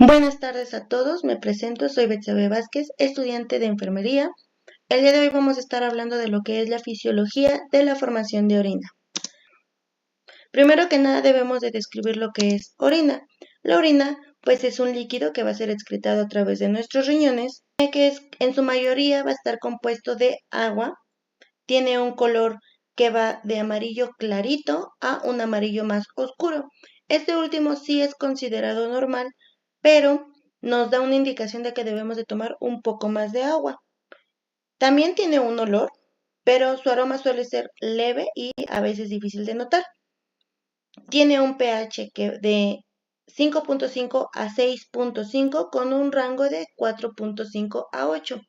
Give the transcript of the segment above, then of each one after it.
Buenas tardes a todos, me presento, soy Betsabe Vázquez, estudiante de enfermería. El día de hoy vamos a estar hablando de lo que es la fisiología de la formación de orina. Primero que nada debemos de describir lo que es orina. La orina pues es un líquido que va a ser excretado a través de nuestros riñones, en su mayoría va a estar compuesto de agua, tiene un color que va de amarillo clarito a un amarillo más oscuro. Este último sí es considerado normal, pero nos da una indicación de que debemos de tomar un poco más de agua. También tiene un olor, pero su aroma suele ser leve y a veces difícil de notar. Tiene un pH de 5.5 a 6.5 con un rango de 4.5 a 8.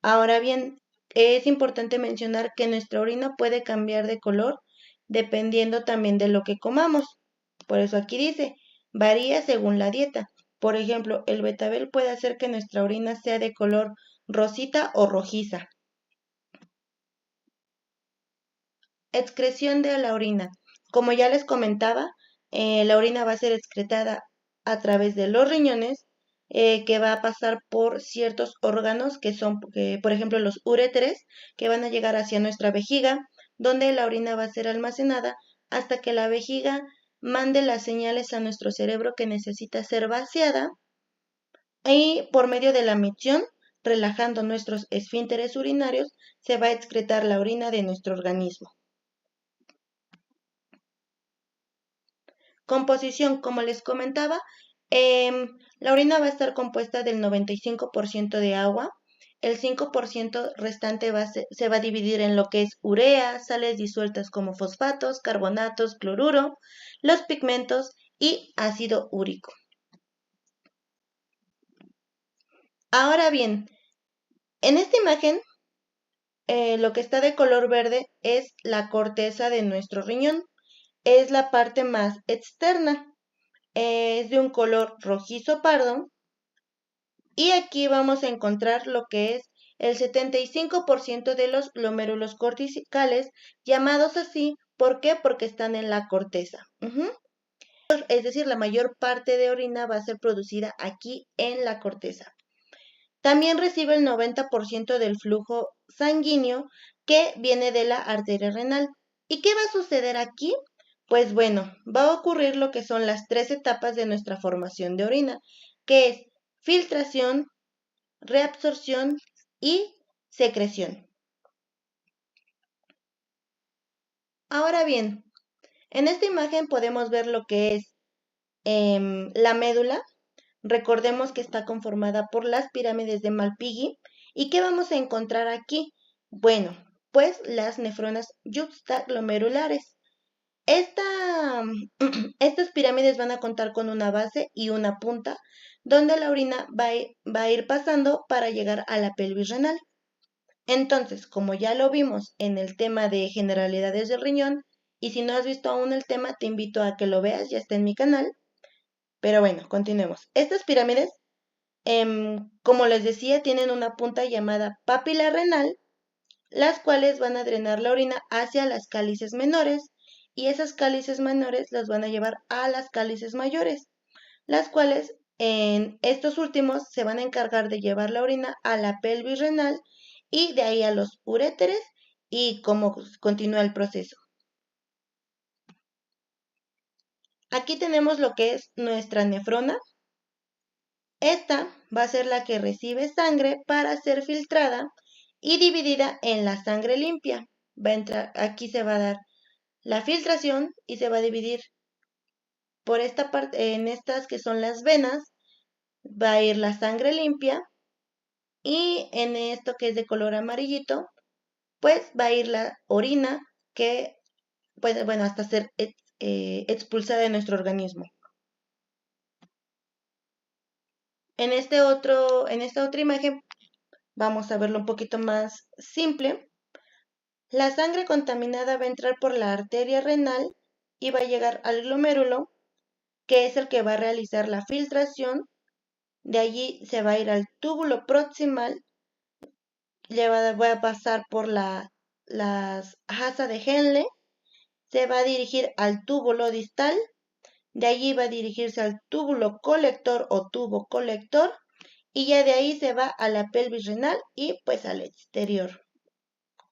Ahora bien, es importante mencionar que nuestra orina puede cambiar de color dependiendo también de lo que comamos. Por eso aquí dice, varía según la dieta. Por ejemplo, el betabel puede hacer que nuestra orina sea de color rosita o rojiza. Excreción de la orina. Como ya les comentaba, la orina va a ser excretada a través de los riñones, que va a pasar por ciertos órganos que son, por ejemplo, los uréteres, que van a llegar hacia nuestra vejiga, donde la orina va a ser almacenada hasta que la vejiga mande las señales a nuestro cerebro que necesita ser vaciada y por medio de la micción, relajando nuestros esfínteres urinarios, se va a excretar la orina de nuestro organismo. Composición, como les comentaba, la orina va a estar compuesta del 95% de agua. El 5% restante se va a dividir en lo que es urea, sales disueltas como fosfatos, carbonatos, cloruro, los pigmentos y ácido úrico. Ahora bien, en esta imagen, lo que está de color verde es la corteza de nuestro riñón. Es la parte más externa. Es de un color rojizo pardo. Y aquí vamos a encontrar lo que es el 75% de los glomérulos corticales, llamados así, ¿por qué? Porque están en la corteza. Es decir, la mayor parte de orina va a ser producida aquí en la corteza. También recibe el 90% del flujo sanguíneo que viene de la arteria renal. ¿Y qué va a suceder aquí? Pues bueno, va a ocurrir lo que son las 3 etapas de nuestra formación de orina, que es filtración, reabsorción y secreción. Ahora bien, en esta imagen podemos ver lo que es la médula. Recordemos que está conformada por las pirámides de Malpighi. ¿Y qué vamos a encontrar aquí? Bueno, pues las nefronas yuxtaglomerulares. Estas pirámides van a contar con una base y una punta, donde la orina va a ir pasando para llegar a la pelvis renal. Entonces, como ya lo vimos en el tema de generalidades del riñón, y si no has visto aún el tema, te invito a que lo veas, ya está en mi canal. Pero bueno, continuemos. Estas pirámides, como les decía, tienen una punta llamada papila renal, las cuales van a drenar la orina hacia las cálices menores, y esas cálices menores las van a llevar a las cálices mayores, las cuales en estos últimos se van a encargar de llevar la orina a la pelvis renal y de ahí a los uréteres y cómo continúa el proceso. Aquí tenemos lo que es nuestra nefrona. Esta va a ser la que recibe sangre para ser filtrada y dividida en la sangre limpia. Aquí se va a dar la filtración y se va a dividir por esta parte, en estas que son las venas, va a ir la sangre limpia y en esto que es de color amarillito, pues va a ir la orina que puede, bueno, hasta ser expulsada de nuestro organismo. En esta otra imagen vamos a verlo un poquito más simple. La sangre contaminada va a entrar por la arteria renal y va a llegar al glomérulo, que es el que va a realizar la filtración. De allí se va a ir al túbulo proximal, va a pasar por las asa de Henle, se va a dirigir al túbulo distal De allí va a dirigirse al túbulo colector o tubo colector y ya de ahí se va a la pelvis renal y pues al exterior.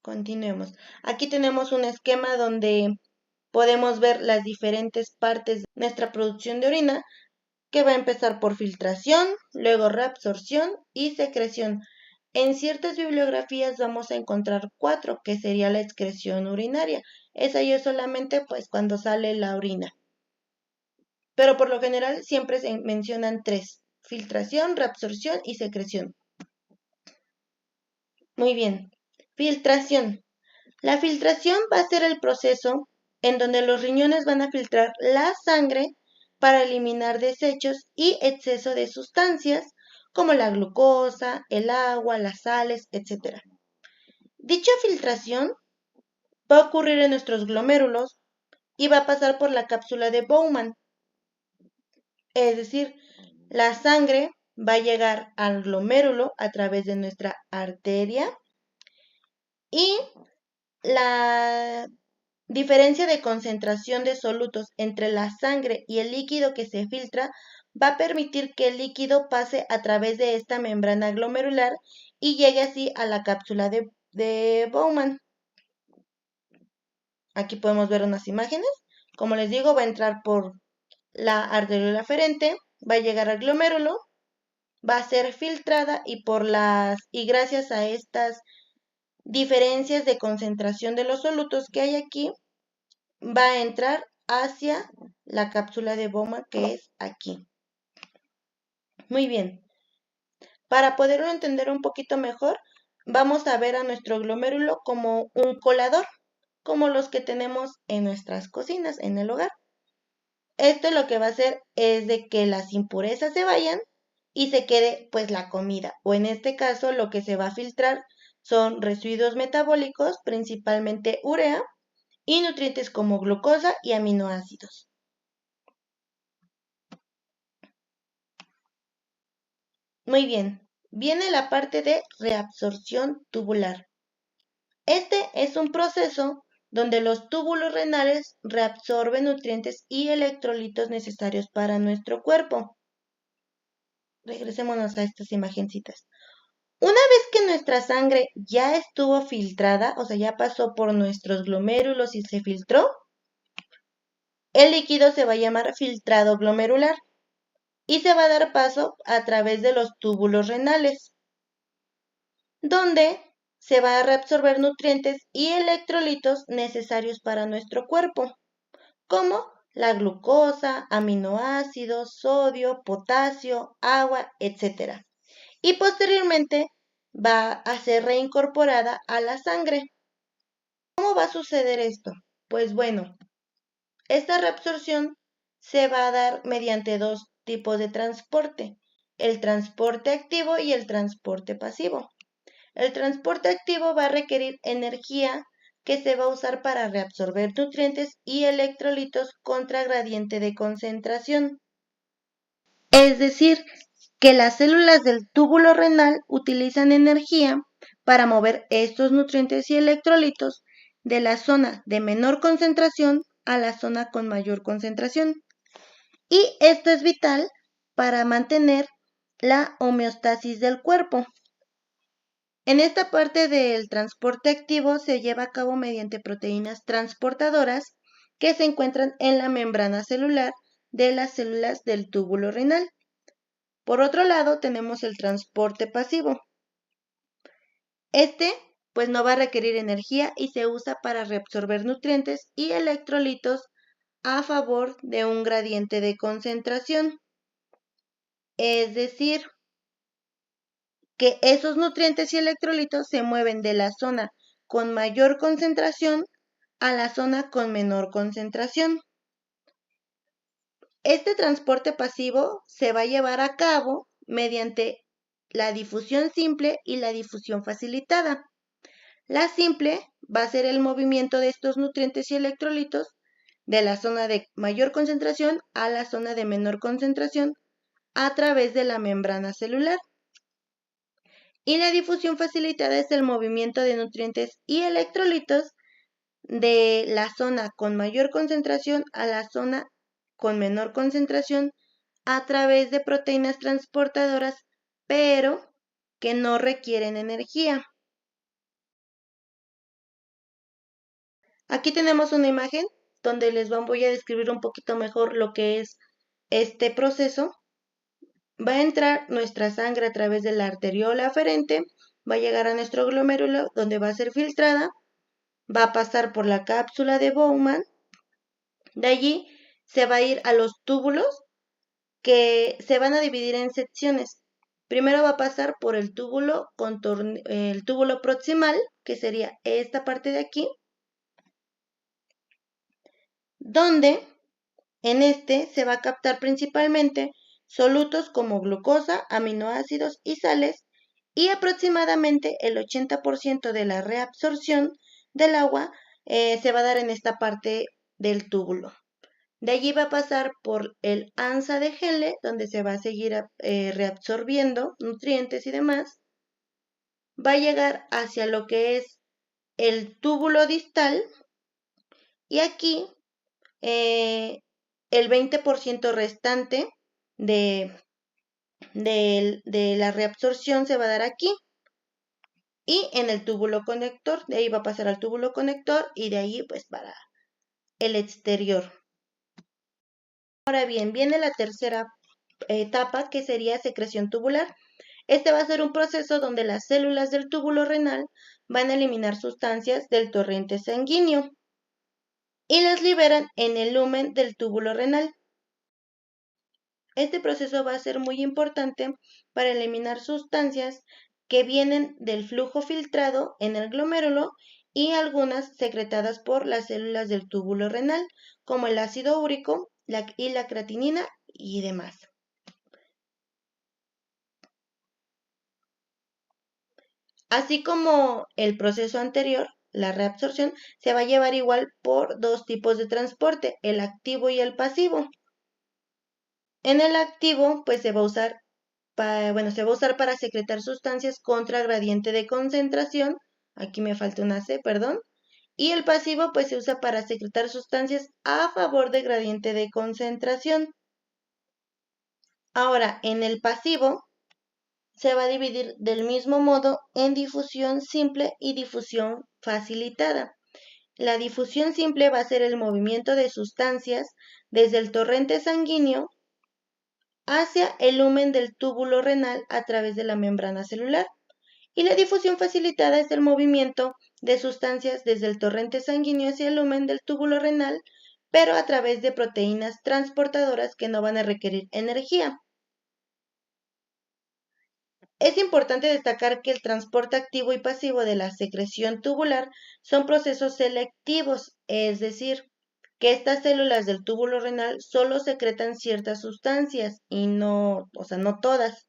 Continuemos. Aquí tenemos un esquema donde podemos ver las diferentes partes de nuestra producción de orina, que va a empezar por filtración, luego reabsorción y secreción. En ciertas bibliografías vamos a encontrar 4, que sería la excreción urinaria. Esa ya es solamente pues cuando sale la orina. Pero por lo general siempre se mencionan 3, filtración, reabsorción y secreción. Muy bien. Filtración. La filtración va a ser el proceso en donde los riñones van a filtrar la sangre para eliminar desechos y exceso de sustancias como la glucosa, el agua, las sales, etc. Dicha filtración va a ocurrir en nuestros glomérulos y va a pasar por la cápsula de Bowman. Es decir, la sangre va a llegar al glomérulo a través de nuestra arteria y la diferencia de concentración de solutos entre la sangre y el líquido que se filtra va a permitir que el líquido pase a través de esta membrana glomerular y llegue así a la cápsula de Bowman. Aquí podemos ver unas imágenes. Como les digo, va a entrar por la arteriola aferente, va a llegar al glomérulo, va a ser filtrada y gracias a estas diferencias de concentración de los solutos que hay aquí, va a entrar hacia la cápsula de Bowman, que es aquí. Muy bien. Para poderlo entender un poquito mejor, vamos a ver a nuestro glomérulo como un colador, como los que tenemos en nuestras cocinas, en el hogar. Esto lo que va a hacer es de que las impurezas se vayan y se quede pues la comida, o en este caso lo que se va a filtrar son residuos metabólicos, principalmente urea, y nutrientes como glucosa y aminoácidos. Muy bien, viene la parte de reabsorción tubular. Este es un proceso donde los túbulos renales reabsorben nutrientes y electrolitos necesarios para nuestro cuerpo. Regresémonos a estas imagencitas. Una vez que nuestra sangre ya estuvo filtrada, o sea, ya pasó por nuestros glomérulos y se filtró, el líquido se va a llamar filtrado glomerular y se va a dar paso a través de los túbulos renales, donde se va a reabsorber nutrientes y electrolitos necesarios para nuestro cuerpo, como la glucosa, aminoácidos, sodio, potasio, agua, etc. Y posteriormente va a ser reincorporada a la sangre. ¿Cómo va a suceder esto? Pues bueno, esta reabsorción se va a dar mediante 2 tipos de transporte, el transporte activo y el transporte pasivo. El transporte activo va a requerir energía que se va a usar para reabsorber nutrientes y electrolitos contra gradiente de concentración. Es decir, que las células del túbulo renal utilizan energía para mover estos nutrientes y electrolitos de la zona de menor concentración a la zona con mayor concentración. Y esto es vital para mantener la homeostasis del cuerpo. En esta parte del transporte activo se lleva a cabo mediante proteínas transportadoras que se encuentran en la membrana celular de las células del túbulo renal. Por otro lado, tenemos el transporte pasivo. Este, pues no va a requerir energía y se usa para reabsorber nutrientes y electrolitos a favor de un gradiente de concentración. Es decir, que esos nutrientes y electrolitos se mueven de la zona con mayor concentración a la zona con menor concentración. Este transporte pasivo se va a llevar a cabo mediante la difusión simple y la difusión facilitada. La simple va a ser el movimiento de estos nutrientes y electrolitos de la zona de mayor concentración a la zona de menor concentración a través de la membrana celular. Y la difusión facilitada es el movimiento de nutrientes y electrolitos de la zona con mayor concentración a la zona con menor concentración a través de proteínas transportadoras, pero que no requieren energía. Aquí tenemos una imagen donde les voy a describir un poquito mejor lo que es este proceso. Va a entrar nuestra sangre a través de la arteriola aferente, va a llegar a nuestro glomérulo donde va a ser filtrada, va a pasar por la cápsula de Bowman, de allí se va a ir a los túbulos que se van a dividir en secciones. Primero va a pasar por el túbulo proximal, que sería esta parte de aquí, donde en este se va a captar principalmente solutos como glucosa, aminoácidos y sales, y aproximadamente el 80% de la reabsorción del agua se va a dar en esta parte del túbulo. De allí va a pasar por el ansa de Henle, donde se va a seguir reabsorbiendo nutrientes y demás. Va a llegar hacia lo que es el túbulo distal y aquí el 20% restante de la reabsorción se va a dar aquí y en el túbulo conector. De ahí va a pasar al túbulo conector y de ahí pues para el exterior. Ahora bien, viene la tercera etapa que sería secreción tubular. Este va a ser un proceso donde las células del túbulo renal van a eliminar sustancias del torrente sanguíneo y las liberan en el lumen del túbulo renal. Este proceso va a ser muy importante para eliminar sustancias que vienen del flujo filtrado en el glomérulo y algunas secretadas por las células del túbulo renal, como el ácido úrico y la creatinina y demás. Así como el proceso anterior, la reabsorción, se va a llevar igual por dos tipos de transporte, el activo y el pasivo. En el activo, pues se va a usar para secretar sustancias contra gradiente de concentración. Aquí me falta una C, perdón. Y el pasivo, pues se usa para secretar sustancias a favor de gradiente de concentración. Ahora, en el pasivo, se va a dividir del mismo modo en difusión simple y difusión facilitada. La difusión simple va a ser el movimiento de sustancias desde el torrente sanguíneo hacia el lumen del túbulo renal a través de la membrana celular. Y la difusión facilitada es el movimiento de sustancias desde el torrente sanguíneo hacia el lumen del túbulo renal, pero a través de proteínas transportadoras que no van a requerir energía. Es importante destacar que el transporte activo y pasivo de la secreción tubular son procesos selectivos, es decir, que estas células del túbulo renal solo secretan ciertas sustancias y no todas.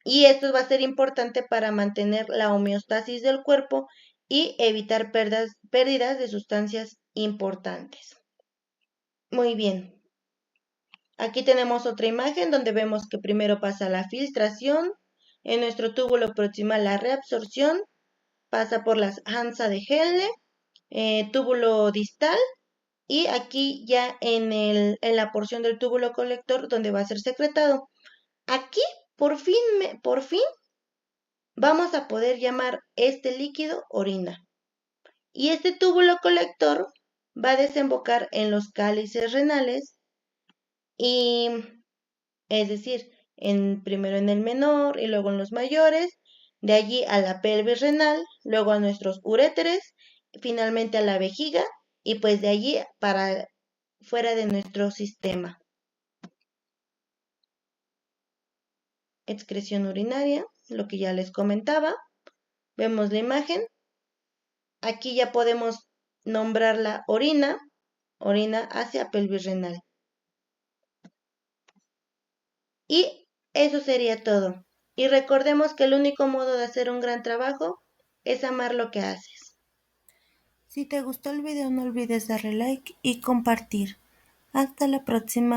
Y esto va a ser importante para mantener la homeostasis del cuerpo y evitar pérdidas de sustancias importantes. Muy bien. Aquí tenemos otra imagen donde vemos que primero pasa la filtración, en nuestro túbulo proximal la reabsorción, pasa por las ansa de Henle, túbulo distal y aquí ya en la porción del túbulo colector donde va a ser secretado. Aquí por fin vamos a poder llamar este líquido orina. Y este túbulo colector va a desembocar en los cálices renales y es decir, primero en el menor y luego en los mayores, de allí a la pelvis renal, luego a nuestros uréteres, finalmente a la vejiga y pues de allí para fuera de nuestro sistema. Excreción urinaria, lo que ya les comentaba. Vemos la imagen. Aquí ya podemos nombrarla orina hacia pelvis renal. Y eso sería todo. Y recordemos que el único modo de hacer un gran trabajo es amar lo que haces. Si te gustó el video no olvides darle like y compartir. Hasta la próxima.